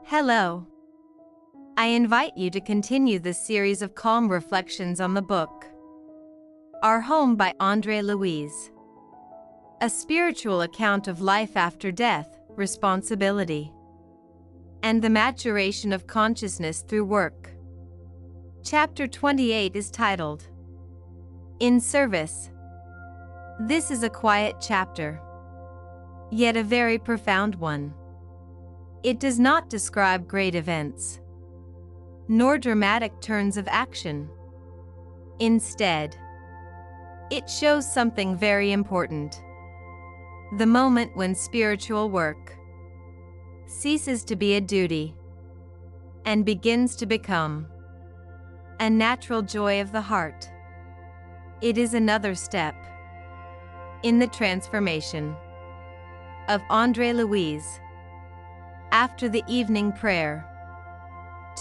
Hello. I invite you to continue this series of calm reflections on the book Our Home by André Luiz. A spiritual account of life after death, responsibility, and the maturation of consciousness through work. Chapter 28 is titled, In Service. This is a quiet chapter, yet a very profound one. It does not describe great events, nor dramatic turns of action. Instead, it shows something very important. The moment when spiritual work ceases to be a duty and begins to become a natural joy of the heart. It is another step in the transformation of André Luiz. After the evening prayer,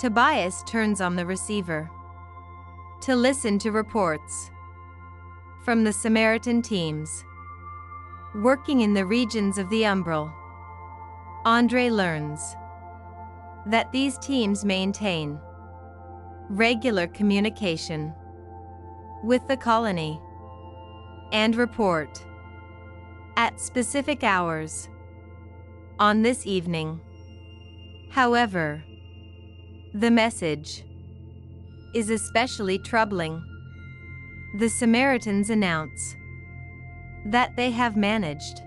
Tobias turns on the receiver to listen to reports from the Samaritan teams working in the regions of the Umbral. André learns that these teams maintain regular communication with the colony and report at specific hours. On this evening, however, the message is especially troubling. The Samaritans announce that they have managed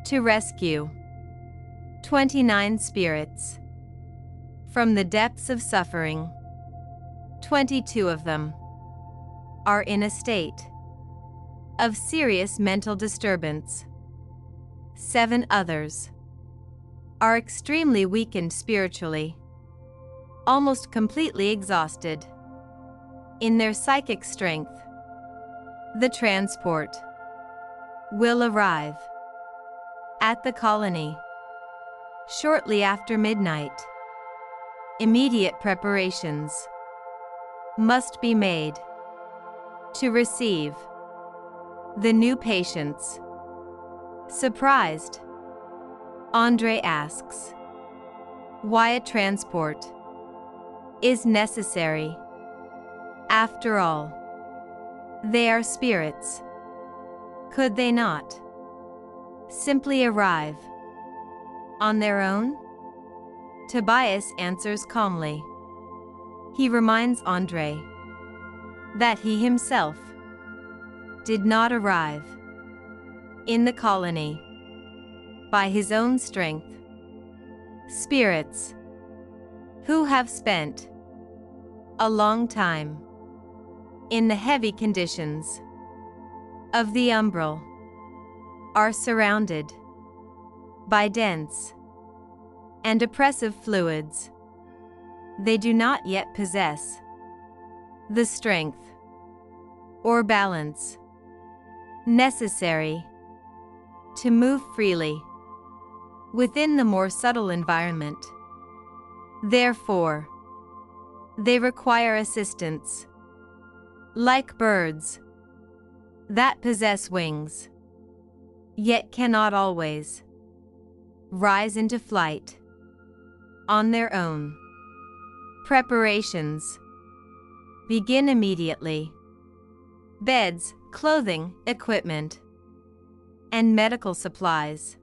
to rescue 29 spirits from the depths of suffering. 22 of them are in a state of serious mental disturbance. 7 others are extremely weakened spiritually, almost completely exhausted in their psychic strength. The transport will arrive at the colony shortly after midnight. Immediate preparations must be made to receive the new patients. Surprised, André asks why a transport is necessary. After all, they are spirits. Could they not simply arrive on their own? Tobias answers calmly. He reminds André that he himself did not arrive in the colony by his own strength. Spirits who have spent a long time in the heavy conditions of the Umbral are surrounded by dense and oppressive fluids. They do not yet possess the strength or balance necessary to move freely within the more subtle environment. Therefore, they require assistance, like birds that possess wings, yet cannot always rise into flight on their own. Preparations begin immediately. Beds, clothing, equipment, and medical supplies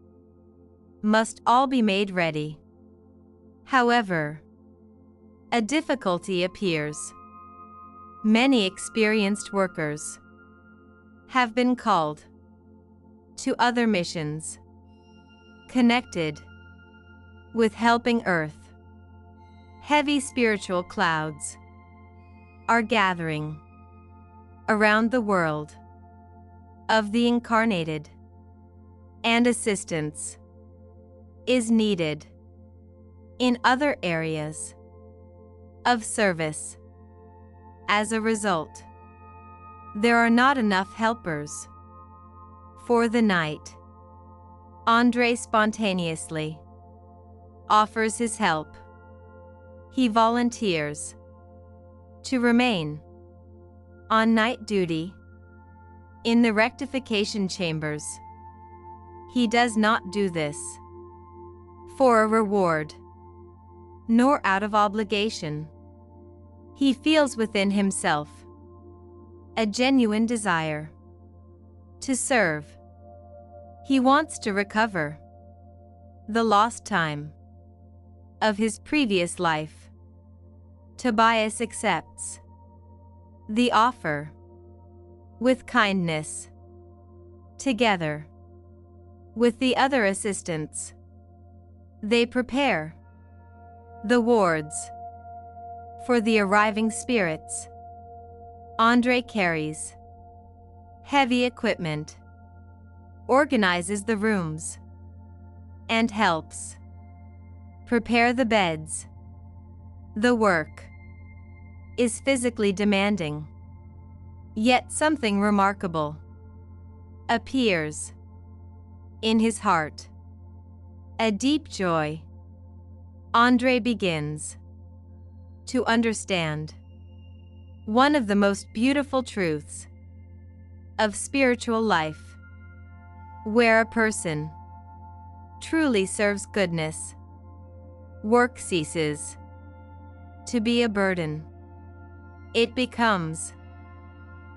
must all be made ready. However, a difficulty appears. Many experienced workers have been called to other missions connected with helping Earth. Heavy spiritual clouds are gathering around the world of the incarnated, and assistance is needed in other areas of service. As a result, there are not enough helpers for the night. André spontaneously offers his help. He volunteers to remain on night duty in the rectification chambers. He does not do this for a reward, nor out of obligation. He feels within himself a genuine desire to serve. He wants to recover the lost time of his previous life. Tobias accepts the offer with kindness. Together with the other assistants, they prepare the wards for the arriving spirits. André carries heavy equipment, organizes the rooms, and helps prepare the beds. The work is physically demanding, yet something remarkable appears in his heart. A deep joy. André begins to understand one of the most beautiful truths of spiritual life. Where a person truly serves goodness, work ceases to be a burden. It becomes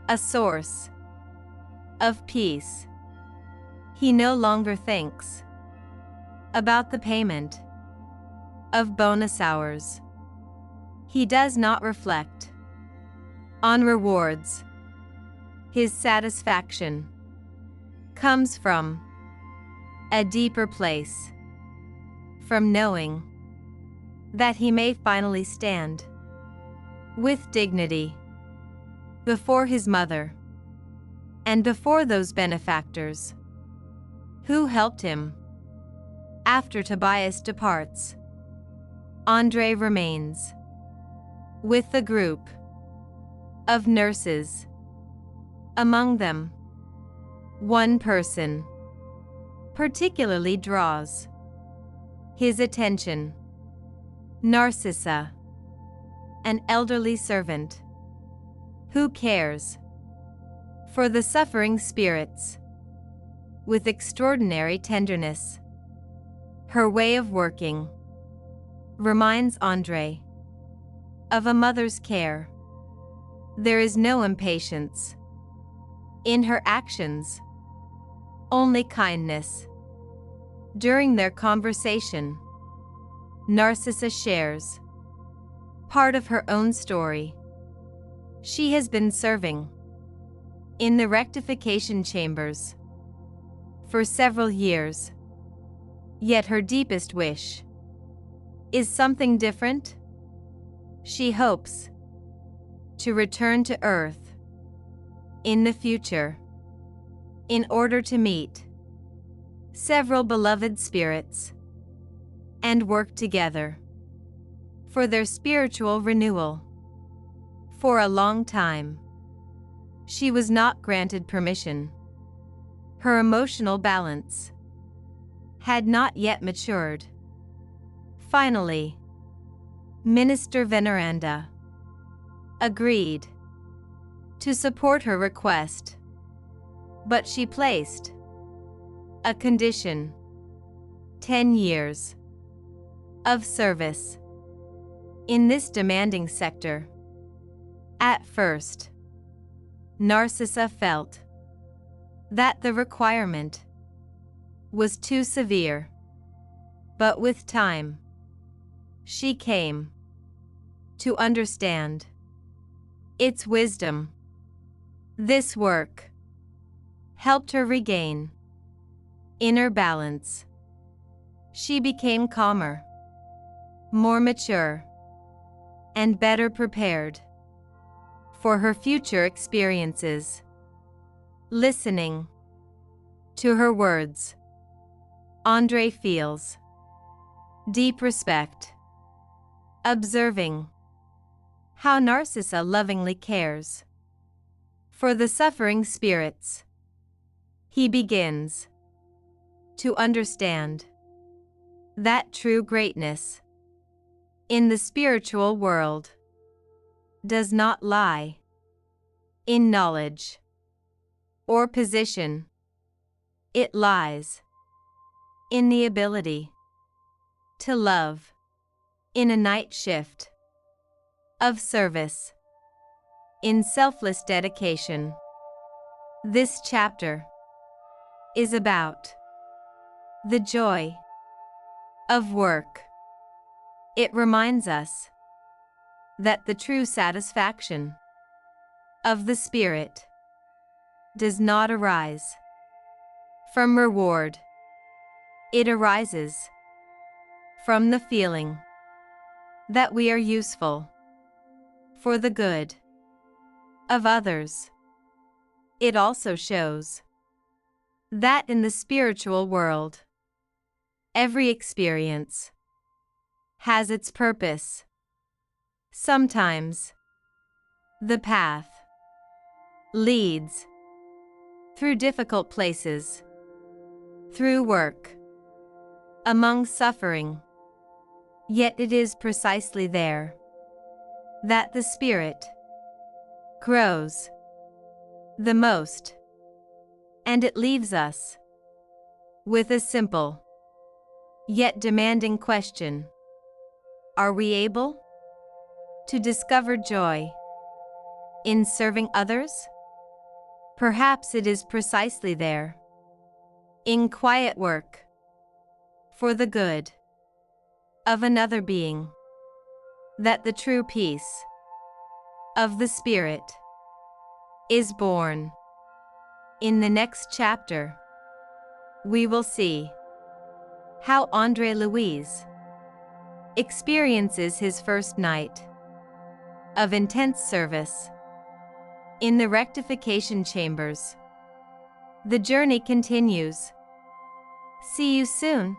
a source of peace. He no longer thinks about the payment of bonus hours. He does not reflect on rewards. His satisfaction comes from a deeper place, from knowing that he may finally stand with dignity before his mother and before those benefactors who helped him. After Tobias departs, André remains with the group of nurses. Among them, one person particularly draws his attention. Narcissa, an elderly servant who cares for the suffering spirits with extraordinary tenderness. Her way of working reminds André of a mother's care. There is no impatience in her actions, only kindness. During their conversation, Narcissa shares part of her own story. She has been serving in the rectification chambers for several years, yet her deepest wish is something different. She hopes to return to Earth in the future in order to meet several beloved spirits and work together for their spiritual renewal. For a long time, she was not granted permission. Her emotional balance had not yet matured. Finally, Minister Veneranda agreed to support her request, but she placed a condition: 10 years of service in this demanding sector. At first, Narcissa felt that the requirement was too severe, but with time, she came to understand its wisdom. This work helped her regain inner balance. She became calmer, more mature, and better prepared for her future experiences. Listening to her words, André feels deep respect. Observing how Narcissa lovingly cares for the suffering spirits, he begins to understand that true greatness in the spiritual world does not lie in knowledge or position. It lies in the ability to love in a night shift of service, in selfless dedication. This chapter is about the joy of work. It reminds us that the true satisfaction of the spirit does not arise from reward. It arises from the feeling that we are useful for the good of others. It also shows that in the spiritual world, every experience has its purpose. Sometimes the path leads through difficult places, through work, among suffering. Yet it is precisely there that the spirit grows the most, and it leaves us with a simple yet demanding question: are we able to discover joy in serving others? Perhaps it is precisely there, in quiet work, for the good of another being, that the true peace of the spirit is born. In the next chapter, we will see how André Luiz experiences his first night of intense service in the rectification chambers. The journey continues. See you soon.